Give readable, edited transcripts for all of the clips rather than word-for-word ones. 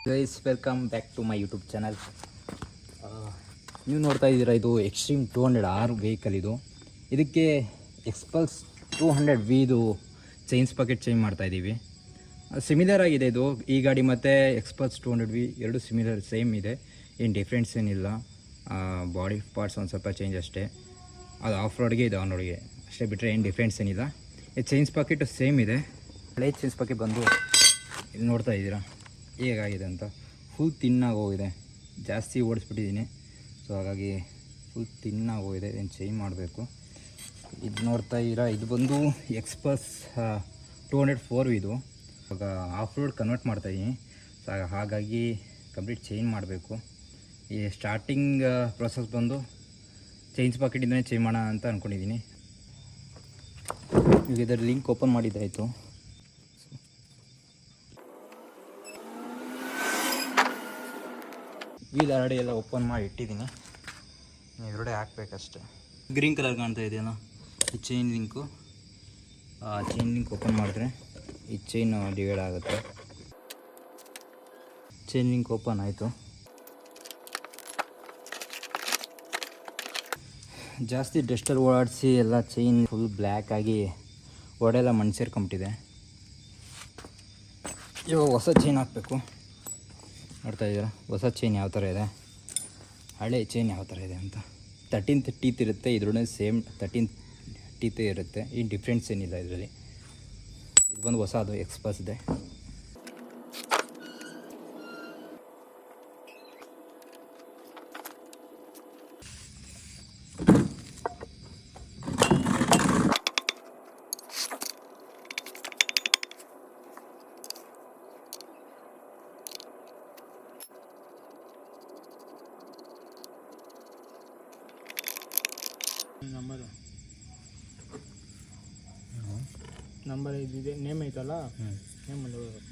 Guys welcome back to my YouTube channel. ನೀವು ನೋಡ್ತಾ ಇದ್ದೀರಾ, ಇದು ಎಕ್ಸ್ಟ್ರೀಮ್ 200R ವೆಹಿಕಲ್. ಇದಕ್ಕೆ ಎಕ್ಸ್ಪಲ್ಸ್ 200Vದು ಚೈನ್ಸ್ ಪಾಕೆಟ್ ಚೇಂಜ್ ಮಾಡ್ತಾಯಿದ್ದೀವಿ. ಸಿಮಿಲರ್ ಆಗಿದೆ ಇದು. ಈ ಗಾಡಿ ಮತ್ತು ಎಕ್ಸ್ಪಲ್ಸ್ 200V ಎರಡು ಸಿಮಿಲರ್ ಸೇಮ್ ಇದೆ, ಏನು ಡಿಫ್ರೆನ್ಸ್ ಏನಿಲ್ಲ. ಬಾಡಿ ಪಾರ್ಟ್ಸ್ ಒಂದು ಸ್ವಲ್ಪ ಚೇಂಜ್ ಅಷ್ಟೇ. ಅದು ಆಫ್ ರೋಡ್ಗೆ ಇದು ಆನ್ ರೋಡ್ಗೆ ಅಷ್ಟೇ, ಬಿಟ್ಟರೆ ಏನು ಡಿಫ್ರೆನ್ಸ್ ಏನಿಲ್ಲ. ಈ ಚೈನ್ಸ್ ಪಾಕೆಟು ಸೇಮ್ ಇದೆ. ಹಳೆ ಚೈನ್ಸ್ ಪಾಕೆಟ್ ಬಂದು ಇಲ್ಲಿ ನೋಡ್ತಾ ಇದ್ದೀರಾ ಹೇಗಾಗಿದೆ ಅಂತ. ಫುಲ್ ತಿನ್ನಾಗಿ ಹೋಗಿದೆ, ಜಾಸ್ತಿ ಓಡಿಸ್ಬಿಟ್ಟಿದ್ದೀನಿ. ಸೊ ಹಾಗಾಗಿ ಫುಲ್ ತಿನ್ನಾಗಿ ಹೋಗಿದೆ, ಏನು ಚೇಂಜ್ ಮಾಡಬೇಕು. ಇದು ನೋಡ್ತಾ ಇದ್ದೀರಾ, ಇದು ಬಂದು ಎಕ್ಸ್ಪಲ್ಸ್ 204 ಇದು. ಇವಾಗ ಆಫ್ ರೋಡ್ ಕನ್ವರ್ಟ್ ಮಾಡ್ತಾಯಿದ್ದೀನಿ. ಸೊ ಹಾಗಾಗಿ ಕಂಪ್ಲೀಟ್ ಚೇಂಜ್ ಮಾಡಬೇಕು. ಈ ಸ್ಟಾರ್ಟಿಂಗ್ ಪ್ರೊಸೆಸ್ ಬಂದು ಚೈನ್ಸ್ ಪಾಕೆಟಿಂದನೇ ಚೇಂಜ್ ಮಾಡೋಣ ಅಂತ ಅಂದ್ಕೊಂಡಿದ್ದೀನಿ. ಈಗ ಇದರ ಲಿಂಕ್ ಓಪನ್ ಮಾಡಿದ್ದಾಯಿತು. ವೀಲ್ ಆಲ್ರೆಡಿ ಎಲ್ಲ ಓಪನ್ ಮಾಡಿ ಇಟ್ಟಿದ್ದೀನಿ, ಇದರೊಡೆ ಹಾಕಬೇಕಷ್ಟೆ. ಗ್ರೀನ್ ಕಲರ್ ಕಾಣ್ತಾ ಇದೆಯಲ್ಲ, ಈ chain link. Chain link open ಮಾಡಿದ್ರೆ ಈ ಚೈನ್ ಡಿವೈಡ್ ಆಗುತ್ತೆ. ಚೈನ್ ಲಿಂಕ್ ಓಪನ್ ಆಯಿತು. ಜಾಸ್ತಿ ಡಸ್ಟರ್ ಓಡಾಡಿಸಿ ಎಲ್ಲ ಚೈನ್ ಫುಲ್ ಬ್ಲ್ಯಾಕ್ ಆಗಿ ಒಡೆಲ್ಲ ಮಣ್ಣು ಸೇರ್ಕೊಂಬಿಟ್ಟಿದೆ. ಇವಾಗ ಹೊಸ ಚೈನ್ ಹಾಕಬೇಕು. ನೋಡ್ತಾ ಇದ್ದೀರಾ ಹೊಸ ಚೈನ್ ಯಾವ ಥರ ಇದೆ, ಹಳೆ ಚೈನ್ ಯಾವ ಥರ ಇದೆ ಅಂತ. 13 ಟೀತ್ ಇರುತ್ತೆ, ಇದ್ರೊಳಗೆ ಸೇಮ್ 13 ಟೀತ್ ಇರುತ್ತೆ. ಏನು ಡಿಫ್ರೆನ್ಸ್ ಏನಿಲ್ಲ ಇದರಲ್ಲಿ. ಇದು ಬಂದು ಹೊಸದು ಎಕ್ಸ್ಪಲ್ಸ್ ಇದೆ. ನಂಬರ್ ಇದಿದೆ, ನೇಮ್ ಐತಲ್ಲ, ನೇಮಲ್ಲಿ ಹೋಗ್ಬೇಕು.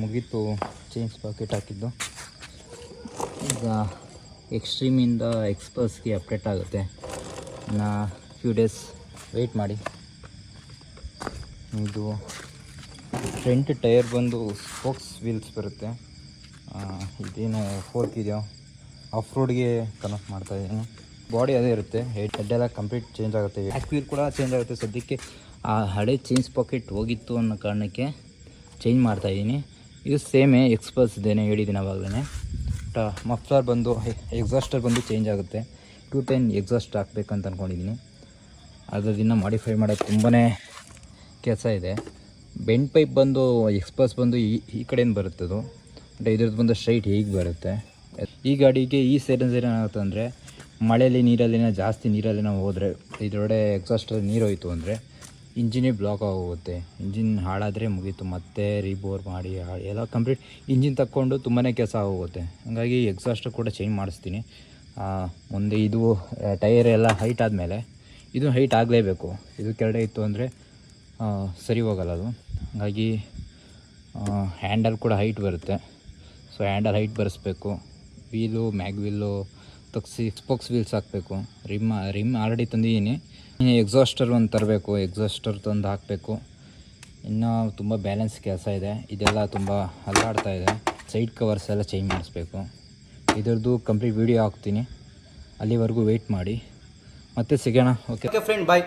ಮುಗೀತು ಚೈನ್ ಸ್ಪಾಕೆಟ್ ಹಾಕಿದ್ದು. ಈಗ ಎಕ್ಸ್ಟ್ರೀಮಿಂದ ಎಕ್ಸ್ಪಲ್ಸ್ಗೆ ಅಪ್ಡೇಟ್ ಆಗುತ್ತೆ. ಇನ್ನು ಫ್ಯೂ ಡೇಸ್ ವೆಯ್ಟ್ ಮಾಡಿ. ಇದು ಫ್ರಂಟ್ ಟೈರ್ ಬಂದು ಸ್ಪೋಕ್ಸ್ ವೀಲ್ಸ್ ಬರುತ್ತೆ. ಇದೇನು ಫೋರ್ಕ್ ಇದೆಯೋ ಆಫ್ ರೋಡ್ಗೆ ಕನೆಕ್ಟ್ ಮಾಡ್ತಾಯಿದ್ದೀನಿ. ಬಾಡಿ ಅದೇ ಇರುತ್ತೆ, ಹೆಡ್ ಎಲ್ಲ ಕಂಪ್ಲೀಟ್ ಚೇಂಜ್ ಆಗುತ್ತೆ. ಬ್ಯಾಕ್ ವೀಲ್ ಕೂಡ ಚೇಂಜ್ ಆಗುತ್ತೆ. ಸದ್ಯಕ್ಕೆ ಆ ಹಳೆ ಚೈನ್ಸ್ ಪಾಕೆಟ್ ಹೋಗಿತ್ತು ಅನ್ನೋ ಕಾರಣಕ್ಕೆ ಚೇಂಜ್ ಮಾಡ್ತಾಯಿದ್ದೀನಿ. ಇದು ಸೇಮೇ ಎಕ್ಸ್ಪಲ್ಸ್ ಇದೇನೆ ಹೇಳಿದ್ದೀನಿ ಅವಾಗಲೇ. ಮಫ್ಲರ್ ಬಂದು ಎಕ್ಸಾಸ್ಟರ್ ಬಂದು ಚೇಂಜ್ ಆಗುತ್ತೆ. 210 ಎಕ್ಸಾಸ್ಟ್ ಹಾಕ್ಬೇಕಂತ ಅಂದ್ಕೊಂಡಿದ್ದೀನಿ. ಅದರಿಂದ ಮಾಡಿಫೈ ಮಾಡೋದು ತುಂಬಾ ಕೆಲಸ ಇದೆ. ಬೆಂಡ್ ಪೈಪ್ ಬಂದು ಎಕ್ಸ್ಪಲ್ಸ್ ಬಂದು ಈ ಕಡೆಯಿಂದ ಬರುತ್ತೆ. ಅದು ಬಟ್ ಇದ್ರದ್ದು ಬಂದು ಸ್ಟ್ರೈಟ್ ಹೀಗೆ ಬರುತ್ತೆ. ಈ ಗಾಡಿಗೆ ಈ ಸೈಡ್ ಏನಾಗುತ್ತೆ ಅಂದರೆ ಮಳೆಯಲ್ಲಿ ನೀರಲ್ಲಿನ ಜಾಸ್ತಿ ನೀರಲ್ಲಿ ನಾವು ಹೋದರೆ ಇದರೊಳಗೆ ಎಕ್ಸಾಸ್ಟರ್ ನೀರು ಹೋಯಿತು ಅಂದರೆ ಇಂಜಿನೇ ಬ್ಲಾಕ್ ಆಗೋಗುತ್ತೆ. ಇಂಜಿನ್ ಹಾಳಾದರೆ ಮುಗೀತು, ಮತ್ತೆ ರೀಬೋರ್ ಮಾಡಿ ಎಲ್ಲ ಕಂಪ್ಲೀಟ್ ಇಂಜಿನ್ ತಕ್ಕೊಂಡು ತುಂಬಾ ಕೆಲಸ ಆಗೋಗುತ್ತೆ. ಹಾಗಾಗಿ ಎಕ್ಸಾಸ್ಟರ್ ಕೂಡ ಚೇಂಜ್ ಮಾಡಿಸ್ತೀನಿ. ಮುಂದೆ ಇದು ಟೈರ್ ಎಲ್ಲ ಹೈಟ್ ಆದಮೇಲೆ ಇದು ಹೈಟ್ ಆಗಲೇಬೇಕು. ಇದು ಕೆಳಗಡೆ ಇತ್ತು ಅಂದರೆ ಸರಿ ಹೋಗಲ್ಲ ಅದು. ಹಾಗಾಗಿ ಹ್ಯಾಂಡಲ್ ಕೂಡ ಹೈಟ್ ಬರುತ್ತೆ. ಸೊ ಹ್ಯಾಂಡಲ್ ಹೈಟ್ ಬರೆಸ್ಬೇಕು. ವೀಲು ಮ್ಯಾಗ್ ವೀಲು ತಗ್ಸಿ ಸ್ಪೋಕ್ಸ್ ವೀಲ್ಸ್ ಹಾಕಬೇಕು. ರಿಮ್ ಆಲ್ರೆಡಿ ತಂದಿದ್ದೀನಿ. ಎಕ್ಸಾಸ್ಟರ್ ಒಂದು ತರಬೇಕು. ಎಕ್ಸಾಸ್ಟರ್ ತಂದು ಹಾಕಬೇಕು. ಇನ್ನೂ ತುಂಬ ಬ್ಯಾಲೆನ್ಸ್ ಕೆಲಸ ಇದೆ. ಇದೆಲ್ಲ ತುಂಬ ಅಲ್ಲಾಡ್ತಾ ಇದೆ. ಸೈಡ್ ಕವರ್ಸ್ ಎಲ್ಲ ಚೇಂಜ್ ಮಾಡಿಸ್ಬೇಕು. ಇದರದ್ದು ಕಂಪ್ಲೀಟ್ ವೀಡಿಯೋ ಹಾಕ್ತೀನಿ. ಅಲ್ಲಿವರೆಗೂ ವೆಯ್ಟ್ ಮಾಡಿ, ಮತ್ತೆ ಸಿಗೋಣ. ಓಕೆ ಫ್ರೆಂಡ್, ಬಾಯ್.